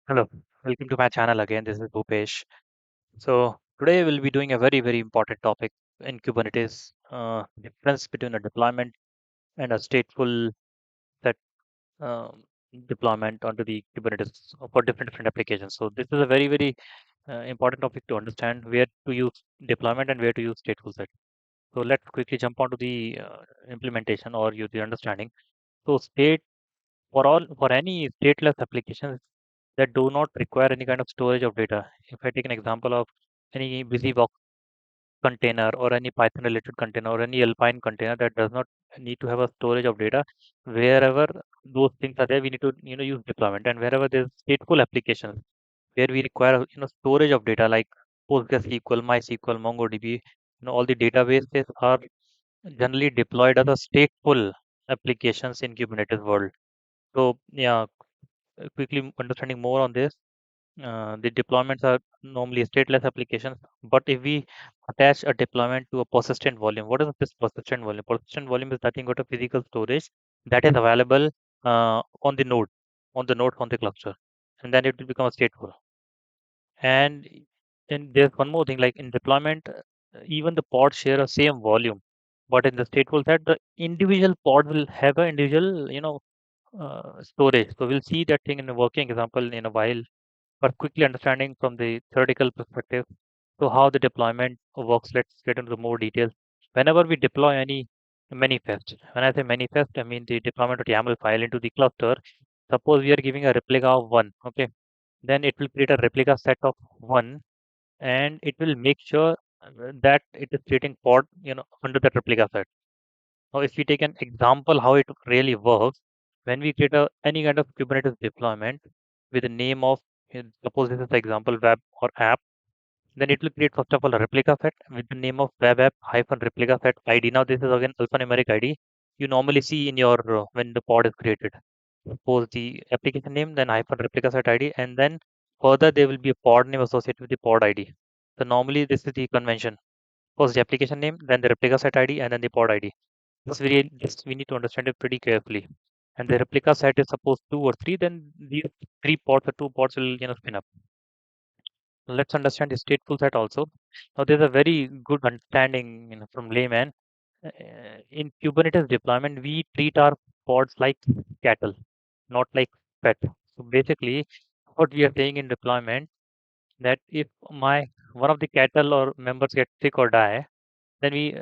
Hello, welcome to my channel again. This is Bhoopesh. So today we'll be doing a very important topic in Kubernetes, difference between a deployment and a stateful set um, deployment onto the Kubernetes for different applications. So this is a very important topic to understand where to use deployment and where to use stateful set. So let's quickly jump onto the implementation or use the understanding. So state for any stateless applications that do not require any kind of storage of data. If I take an example of any BusyBox container or any Python related container or any Alpine container that does not need to have a storage of data, wherever those things are there, we need to use deployment. And wherever there's stateful applications where we require storage of data like PostgreSQL, MySQL, MongoDB, all the databases are generally deployed as a stateful applications in Kubernetes world. So yeah, quickly understanding more on this. The deployments are normally stateless applications, but if we attach a deployment to a persistent volume, what is this persistent volume? Persistent volume is nothing but a physical storage that is available on the node, on the cluster, and then it will become a stateful. And there's one more thing, like in deployment, even the pods share a same volume, but in the stateful set, the individual pod will have an individual, storage. So we'll see that thing in a working example in a while, but quickly understanding from the theoretical perspective. So how the deployment works, let's get into the more details. Whenever we deploy any manifest, when I say manifest, I mean the deployment of YAML file into the cluster. Suppose we are giving a replica of one, okay, then it will create a replica set of one, and it will make sure that it is creating pod, under that replica set. Now, if we take an example how it really works, when we create any kind of Kubernetes deployment with the name of, suppose this is the example web or app, then it will create first of all a replica set with the name of web app hyphen replica set ID. Now this is again alphanumeric ID you normally see in your when the pod is created. Suppose the application name, then hyphen replica set ID, and then further there will be a pod name associated with the pod ID. So normally this is the convention. First the application name, then the replica set ID, and then the pod ID. This we need to understand it pretty carefully. And the replica set is suppose two or three, then these three pods or two pods will spin up. Let's understand the stateful set also. Now there's a very good understanding from layman. In Kubernetes deployment, we treat our pods like cattle, not like pet. So basically, what we are saying in deployment that if my one of the cattle or members get sick or die, then we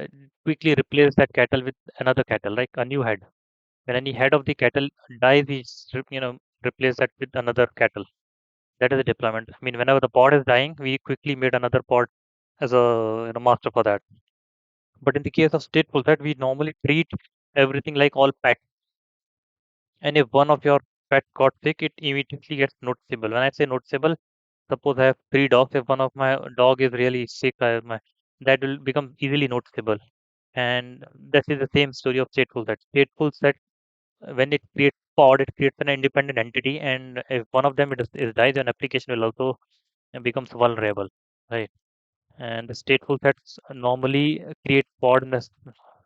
quickly replace that cattle with another cattle, like a new head. When any head of the cattle dies, we replace that with another cattle. That is the deployment. I mean, whenever the pod is dying, we quickly made another pod as a master for that. But in the case of stateful set, we normally treat everything like all pets. And if one of your pet got sick, it immediately gets noticeable. When I say noticeable, suppose I have three dogs. If one of my dog is really sick, that will become easily noticeable. And this is the same story of stateful set. Stateful set, when it creates pod, it creates an independent entity, and if one of them is dies, an application will also becomes vulnerable, right? And the stateful sets normally create pod in the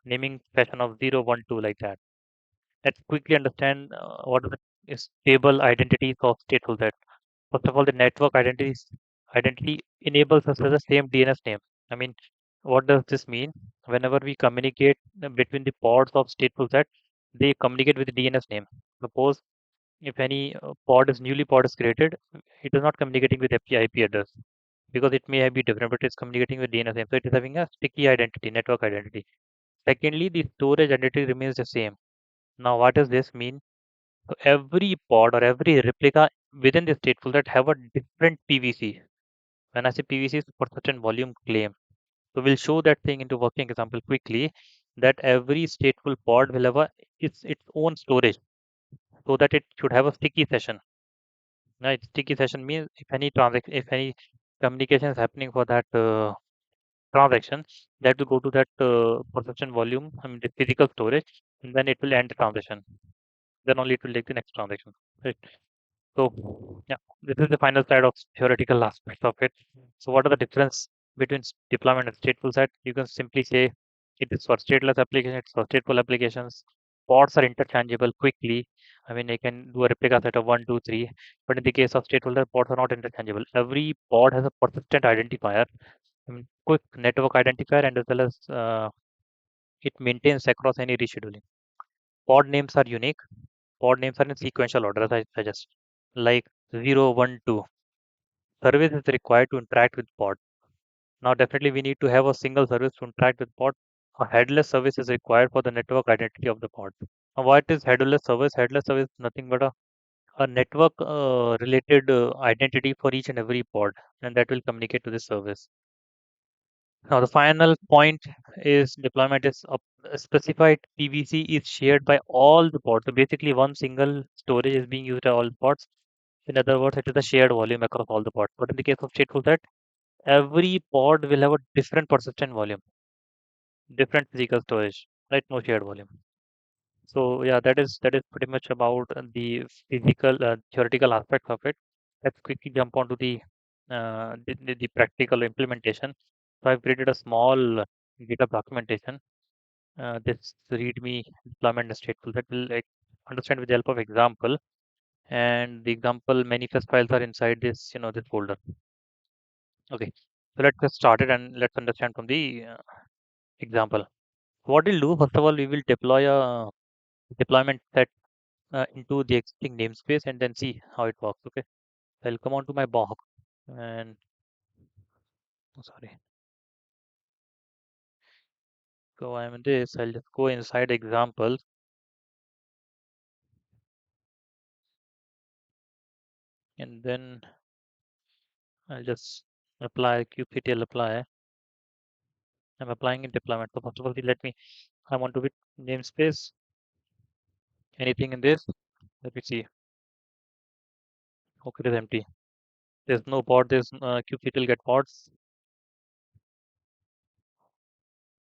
naming fashion of 0, 1, 2 like that. Let's quickly understand what are the stable identities of stateful set. First of all, the network identity enables us as the same DNS name. I mean, what does this mean? Whenever we communicate between the pods of stateful set, they communicate with the DNS name. Suppose if any pod is created, it is not communicating with IP address because it may be different, but it's communicating with DNS name. So it is having a sticky identity, network identity. Secondly, the storage identity remains the same. Now, what does this mean? So every pod or every replica within the stateful that have a different PVC. When I say PVC, it's for certain volume claim. So we'll show that thing into working example quickly. That every stateful pod will have its own storage, so that it should have a sticky session. Right? Sticky session means if any communication is happening for that transaction, that will go to that persistent volume. I mean the physical storage, and then it will end the transaction. Then only it will take the next transaction. Right? So yeah, this is the final slide of theoretical aspects of it. So what are the difference between deployment and stateful set? You can simply say it is for stateless applications, it's for stateful applications. pods are interchangeable quickly. I mean, I can do a replica set of one, two, three. But in the case of stateful, the pods are not interchangeable. Every pod has a persistent identifier, I mean, quick network identifier, and as well as it maintains across any rescheduling. Pod names are unique. Pod names are in sequential order, as I suggest, like 0, 1, 2. Service is required to interact with pod. Now, definitely, we need to have a single service to interact with pod. A headless service is required for the network identity of the pod. Now, what is headless service? Headless service is nothing but a network related identity for each and every pod, and that will communicate to the service. Now, the final point is deployment is a specified PVC is shared by all the pods. So basically, one single storage is being used by all pods. In other words, it is a shared volume across all the pods. But in the case of stateful set, every pod will have a different persistent volume, different physical storage, right? No shared volume. So yeah, that is pretty much about the physical theoretical aspects of it. Let's quickly jump onto the practical implementation. So I've created a small GitHub documentation. This README deployment and stateful that will like understand with the help of example, and the example manifest files are inside this this folder. Okay, so let's get started and let's understand from the example. What we'll do first of all, we will deploy a deployment set into the existing namespace and then see how it works. Okay, I'll come on to my box and oh, sorry. So I'm in this. I'll just go inside examples and then I'll just apply kubectl apply. I'm applying in deployment. So first of all, let me. I want to with namespace. Anything in this? Let me see. Okay, it is empty. There's no pod. There's kubectl get pods.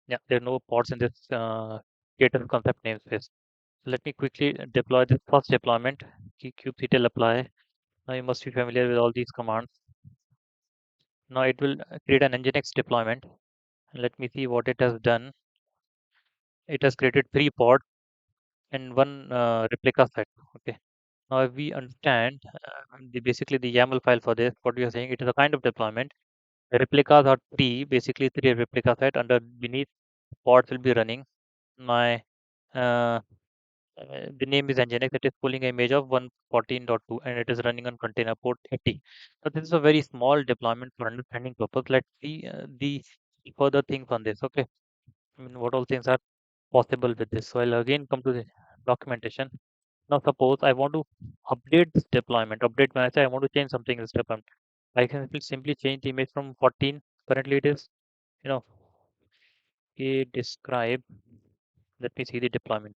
Yeah, there are no pods in this creator concept namespace. Let me quickly deploy this first deployment. Kubectl apply. Now you must be familiar with all these commands. Now it will create an nginx deployment. Let me see what it has done. It has created three pods and one replica set. Okay. Now if we understand basically the YAML file for this, what we are saying, it is a kind of deployment. The replicas are three, basically three replica set under beneath pods will be running. My the name is Nginx. It is pulling an image of 114.2 and it is running on container port 80. So this is a very small deployment for understanding purpose. Let's see the further things on this. Okay. I mean, what all things are possible with this. So I'll again come to the documentation. Now suppose I want to update this deployment. Update manager, I want to change something in this deployment. I can simply change the image from 14. Currently it is, you know, a describe. Let me see the deployment.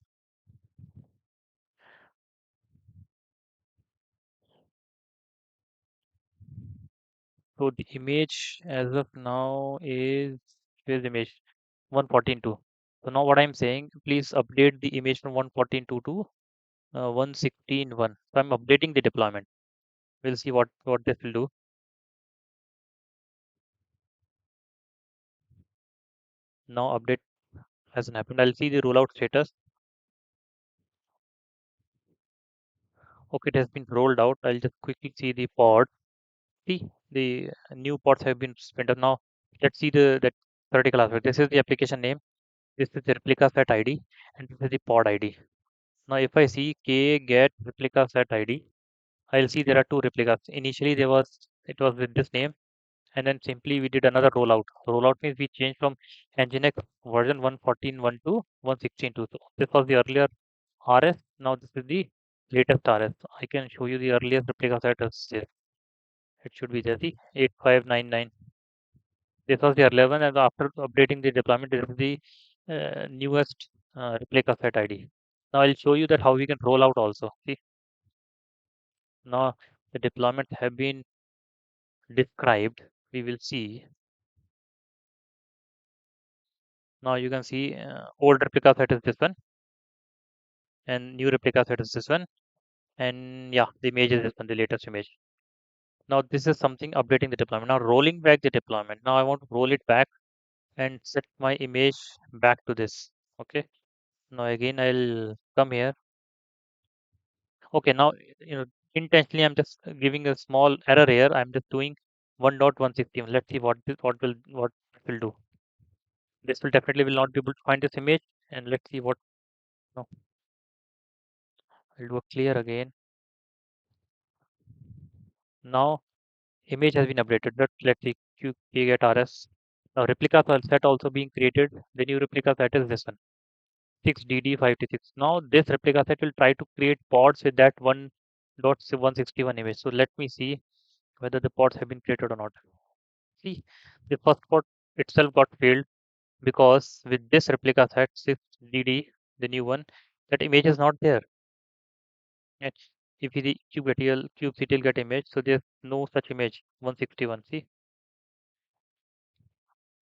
So the image as of now is where's the image 114.2. So now what I'm saying, please update the image from 114.2 to 116.1. So I'm updating the deployment. We'll see what this will do. Now update hasn't happened. I'll see the rollout status. Okay, it has been rolled out. I'll just quickly see the pod. See the new pods have been spent up now. Let's see the that theoretical aspect. This is the application name. This is the replica set ID, and this is the pod ID. Now, if I see k get replica set ID, I'll see there are two replicas. Initially, it was with this name, and then simply we did another rollout. So rollout means we changed from Nginx version 114.1 to 116.2. So this was the earlier RS. Now this is the latest RS. I can show you the earliest replica set is there. It should be there. See 8599. This was the earlier one, and after updating the deployment, this is the newest replica set ID. Now I'll show you that how we can roll out also. See now the deployments have been described. We will see now. You can see old replica set is this one, and new replica set is this one, and yeah, the image is this one, the latest image. Now this is something updating the deployment. Now rolling back the deployment. Now I want to roll it back and set my image back to this. Okay. Now again, I'll come here. Okay, now you know intentionally I'm just giving a small error here. I'm just doing 1.160. Let's see what it will do. This will definitely will not be able to find this image, and let's see what. No, I'll do a clear again. Now image has been updated. Let's see get rs. Now replica set also being created. The new replica set is this one 6DD56. Now this replica set will try to create pods with that 1.161 image. So let me see whether the pods have been created or not. See, the first pod itself got failed because with this replica set 6DD, the new one, that image is not there. And if the kubectl get image, so there's no such image 161. See,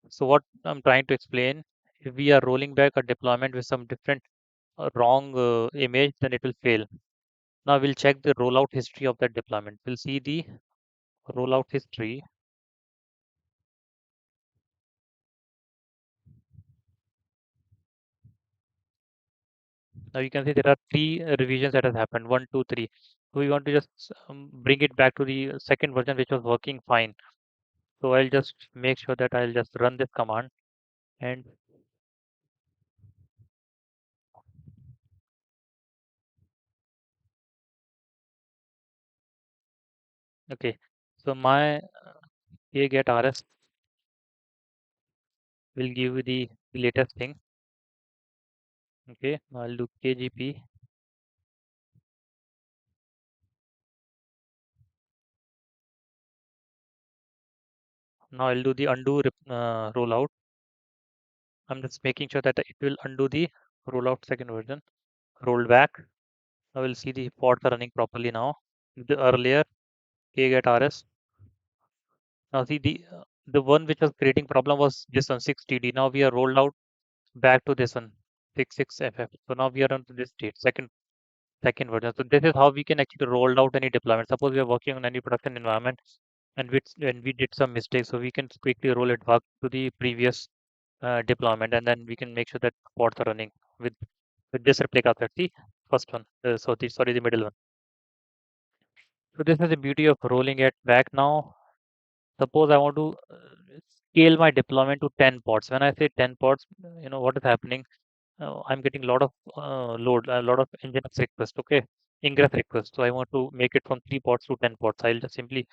so what I'm trying to explain, if we are rolling back a deployment with some different wrong image, then it will fail. Now we'll check the rollout history of that deployment. We'll see the rollout history. Now you can see there are three revisions that has happened, one, two, three. So we want to just bring it back to the second version, which was working fine. So I'll just make sure that I'll just run this command and okay. So my get rs will give you the latest thing. Okay, I'll do kgp. Now I'll do the rollout. I'm just making sure that it will undo the rollout second version. Rolled back. I will see the pods are running properly now. The earlier get rs. Now see the one which was creating problem was this one 6TD. Now we are rolled out back to this one 66FF. So now we are on to this state second version. So this is how we can actually roll out any deployment. Suppose we are working on any production environment and we did some mistakes, so we can quickly roll it back to the previous deployment, and then we can make sure that pods are running with this replica set. See first one. Sorry, the middle one. So this is the beauty of rolling it back now. Suppose I want to scale my deployment to 10 pods. When I say 10 pods, what is happening? I'm getting a lot of a lot of nginx requests, okay, ingress requests. So I want to make it from 3 pods to 10 pods. I'll just simply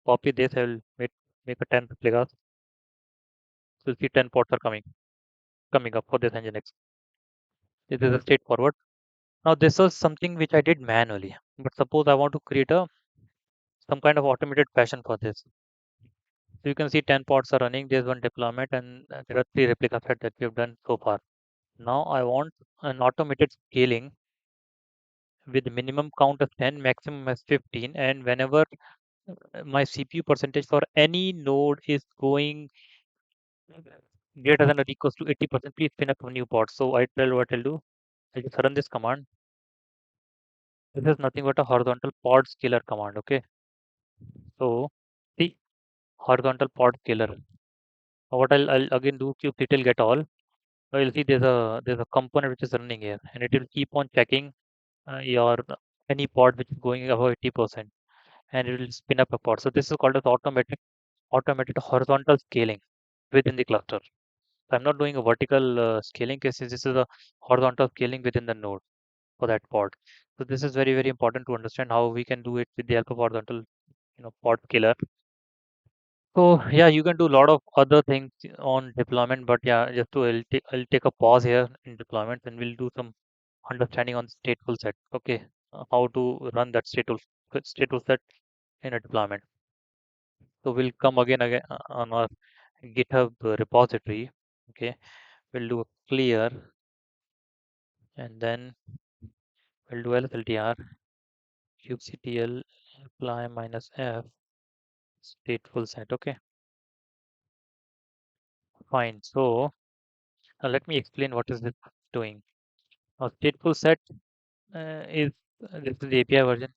copy this. I'll make a 10 replicas. So you'll see 10 pods are coming up for this nginx. This is a straightforward. Now this was something which I did manually. But suppose I want to create a some kind of automated fashion for this. So you can see 10 pods are running. There's one deployment, and there are 3 replica sets that we have done so far. Now I want an automated scaling with minimum count of 10, maximum as 15, and whenever my CPU percentage for any node is going greater than or equals to 80%, please spin up a new pod. So I tell what I'll do. I just run this command. This is nothing but a horizontal pod scaler command. Okay. So the horizontal pod scaler. What I'll again do kubectl get all. So you'll see there's a component which is running here, and it will keep on checking your any pod which is going above 80%, and it will spin up a pod. So this is called as automated horizontal scaling within the cluster. So I'm not doing a vertical scaling case. This is a horizontal scaling within the node for that pod. So this is very, very important to understand how we can do it with the help of horizontal, pod scaler. So yeah, you can do a lot of other things on deployment, but yeah, just to I'll take a pause here in deployment, and we'll do some understanding on stateful set. Okay, how to run that stateful set in a deployment. So we'll come again on our GitHub repository. Okay, we'll do a clear, and then we'll do lsltr kubectl apply minus f stateful set. Okay, fine. So let me explain what is this doing. Now stateful set is this is the API version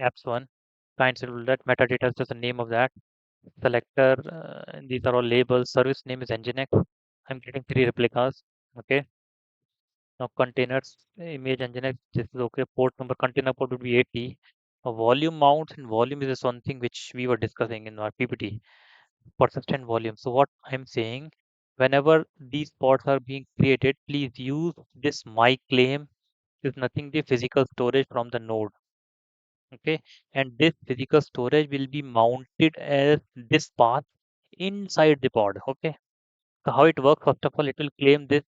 apps one. Client schedule that metadata is just the name of that selector. And these are all labels. Service name is nginx. I'm getting 3 replicas. Okay, Now containers, image engineer, this is okay. Port number, container port would be 80. Volume mounts, and volume is something which we were discussing in our PPT, persistent volume. So what I'm saying, whenever these pods are being created, please use this my claim is nothing the physical storage from the node. Okay, and this physical storage will be mounted as this path inside the pod. Okay, so how it works, first of all, it will claim this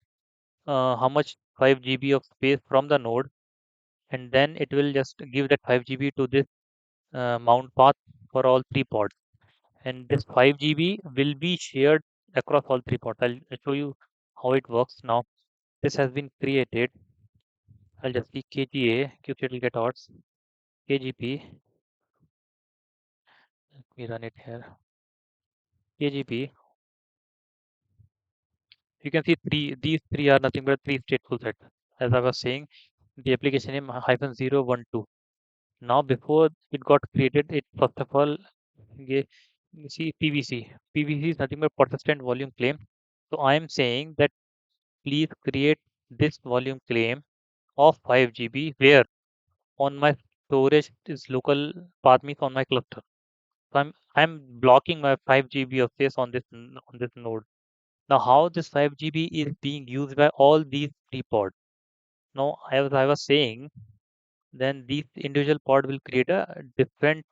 how much 5 GB of space from the node, and then it will just give that 5 GB to this mount path for all three pods, and this 5 GB will be shared across all three pods. I'll show you how it works now. This has been created. I'll just see KGA, kubectl get odds, KGP. Let me run it here. KGP. You can see these three are nothing but three stateful sets. As I was saying, the application name hyphen 012. Now, before it got created, it first of all, you see PVC. PVC is nothing but persistent volume claim. So I am saying that please create this volume claim of 5 GB where on my storage is local path means on my cluster. So I'm blocking my 5 GB of space on this node. Now how this 5 GB is being used by all these three pods. Now I was saying, then these individual pod will create a different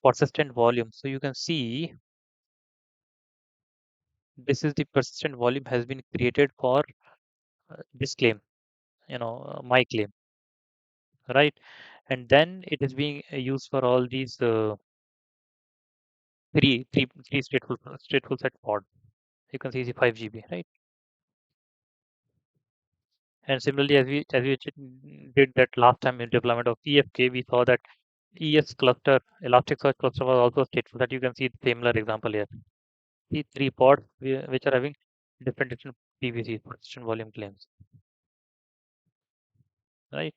persistent volume. So you can see this is the persistent volume has been created for this claim, my claim, right? And then it is being used for all these three stateful set pod. You can see the 5 GB, right? And similarly, did that last time in deployment of EFK, we saw that ES cluster, Elasticsearch cluster was also stateful. That you can see the similar example here. The three pods which are having different PVC persistent volume claims, right?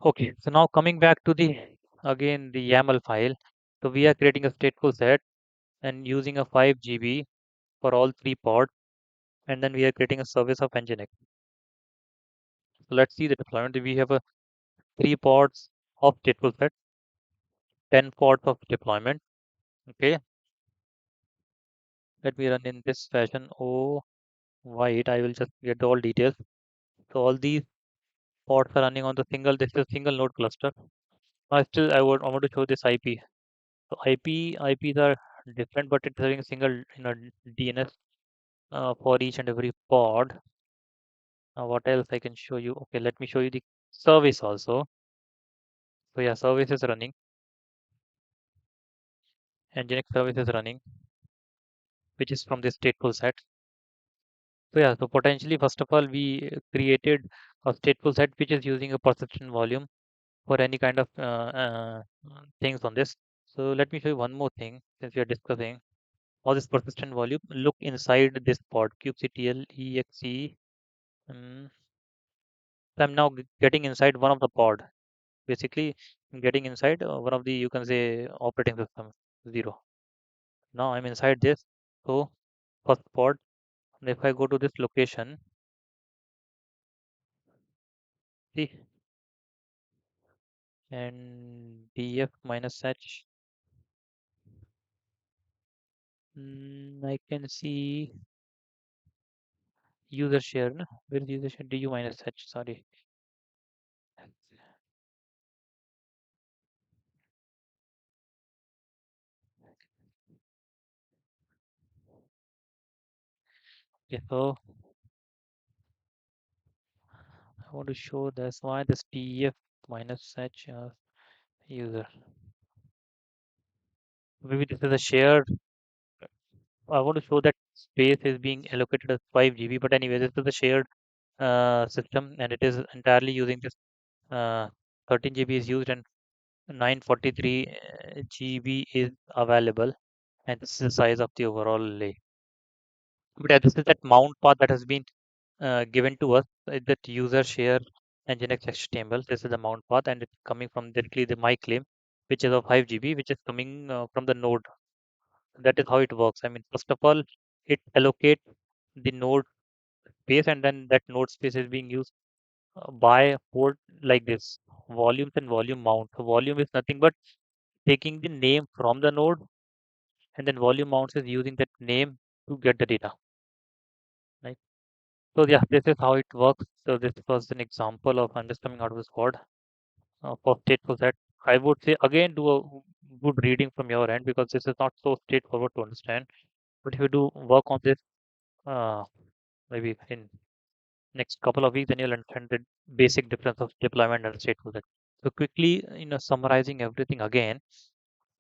Okay, so now coming back to the again the YAML file. So we are creating a stateful set and using a 5 GB for all three pods, and then we are creating a service of Nginx. So let's see the deployment. We have a three pods of stateful set, 10 pods of deployment. Okay, let me run in this fashion. Oh, wait, I will just get all details. So all these pods are running on the single. This is a single node cluster. I want to show this IP. So IPs are different, but it's having a single DNS for each and every pod. Now, what else I can show you? Okay, let me show you the service also. So yeah, service is running. Nginx service is running, which is from the stateful set. So yeah, so potentially, first of all, we created a stateful set which is using a persistent volume for any kind of things on this. So let me show you one more thing since we are discussing all this persistent volume. Look inside this pod, kubectl exe. Um, so I'm now getting inside one of the pod. Basically, I'm getting inside one of the, you can say, operating system 0. Now I'm inside this. So first pod, and if I go to this location, see, and df minus h, I can see user share. No? Where is user share? Du minus h. Sorry. Okay, so I want to show that's why this df minus h user. Maybe this is a shared. I want to show that space is being allocated as 5 GB, but anyway, this is a shared system, and it is entirely using this 13 GB is used and 943 GB is available, and this is the size of the overall lay. But yeah, this is that mount path that has been given to us, that user share nginx html. This is the mount path, and it's coming from directly the my claim, which is of 5 GB, which is coming from the node. That is how it works. I mean, first of all, it allocates the node space, and then that node space is being used by a port like this, volumes and volume mount. So volume is nothing but taking the name from the node, and then volume mounts is using that name to get the data, right? So yeah, this is how it works. So this was an example of understanding out of this code for stateful set. I would say again do a good reading from your end because this is not so straightforward to understand. But if you do work on this, uh, maybe in next couple of weeks, then you'll understand the basic difference of deployment and stateful set. So quickly, summarizing everything again,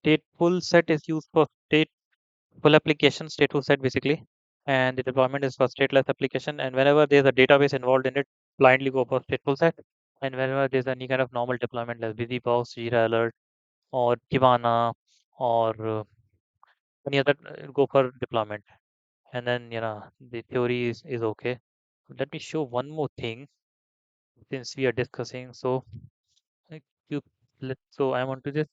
stateful set is used for stateful application, stateful set basically, and the deployment is for stateless application. And whenever there's a database involved in it, blindly go for stateful set. And whenever there's any kind of normal deployment like BusyBox, Jira Alert, or Kibana, or any other, go for deployment. And then the theory is okay. Let me show one more thing since we are discussing. So like you so I want to just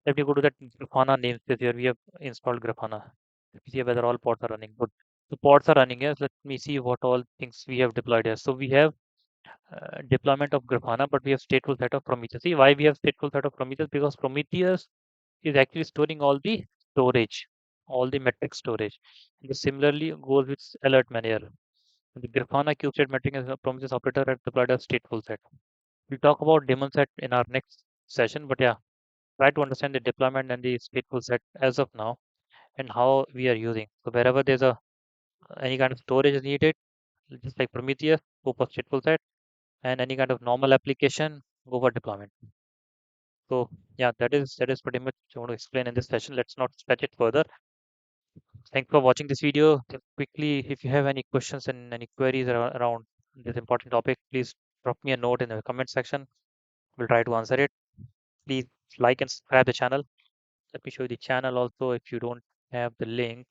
let me go to that Grafana namespace where we have installed Grafana. Let me see whether all pods are running. Good. The pods are running. Yes. Let me see what all things we have deployed here. So we have deployment of Grafana, but we have stateful set of Prometheus. See why we have stateful set of Prometheus? Because Prometheus is actually storing all the storage, all the metric storage. And this similarly goes with alert manager. The Grafana kubestate metric is a Prometheus operator at deployed as stateful set. We'll talk about daemon set in our next session, but yeah, try to understand the deployment and the stateful set as of now and how we are using. So wherever there's a any kind of storage is needed, just like Prometheus, go for stateful set, and any kind of normal application, go for deployment. So yeah, that is pretty much what I want to explain in this session. Let's not stretch it further. Thanks for watching this video. Just quickly, if you have any questions and any queries around this important topic, please drop me a note in the comment section. We'll try to answer it. Please like and subscribe the channel. Let me show you the channel also. If you don't have the link,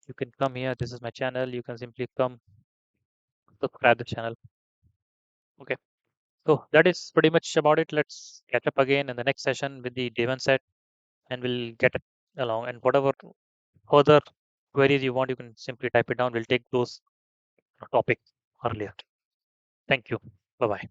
you can come here. This is my channel. You can simply come subscribe the channel. Okay. So that is pretty much about it. Let's catch up again in the next session with the Devon set and we'll get it along. And whatever further queries you want, you can simply type it down. We'll take those topics earlier. Thank you. Bye bye.